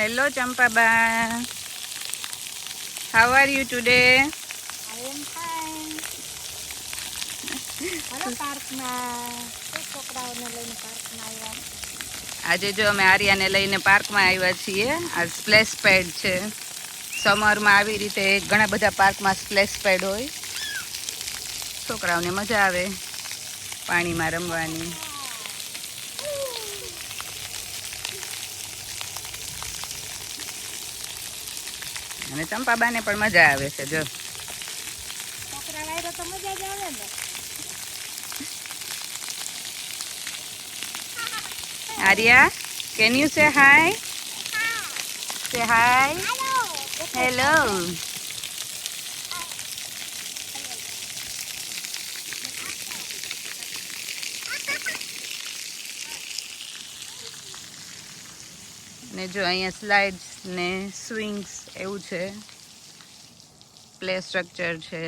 Hello, Champaba. How are you today? I am fine. Hello, પાર્કમાં છોકરાઓને લઈને પાર્કમાં આવ્યા. આજે જો અમે આર્યાને લઈને પાર્કમાં આવ્યા છીએ. આ સ્પ્લેશ પેડ છે. સમરમાં આવી રીતે ઘણા બધા પાર્કમાં સ્પ્લેશ પેડ હોય. છોકરાઓને મજા આવે પાણીમાં રમવાની. અને ચંપાબાને પણ મજા આવે છે. જો છોકરા વાયરો તો મજા જ આવે ને. Arya, can you say hi? Say hi. Hello. ને જો અહીંયા સ્લાઇડ્સ ને સ્વિંગ્સ એવું છે, પ્લે સ્ટ્રક્ચર છે.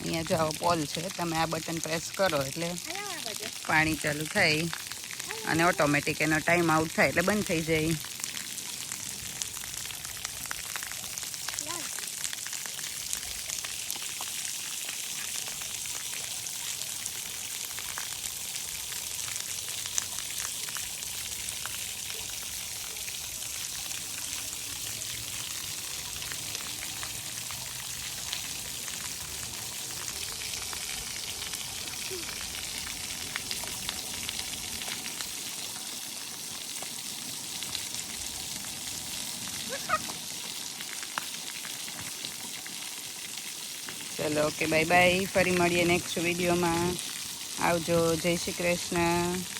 અહીંયા જો આવો પોલ છે, તમે આ બટન પ્રેસ કરો એટલે પાણી ચાલુ થાય અને ઓટોમેટિક એનો ટાઈમ આઉટ થાય એટલે બંધ થઈ જાય. ચલો ઓકે, બાય બાય. ફરી મળીએ નેક્સ્ટ વિડીયોમાં. આવજો. જય શ્રી કૃષ્ણ.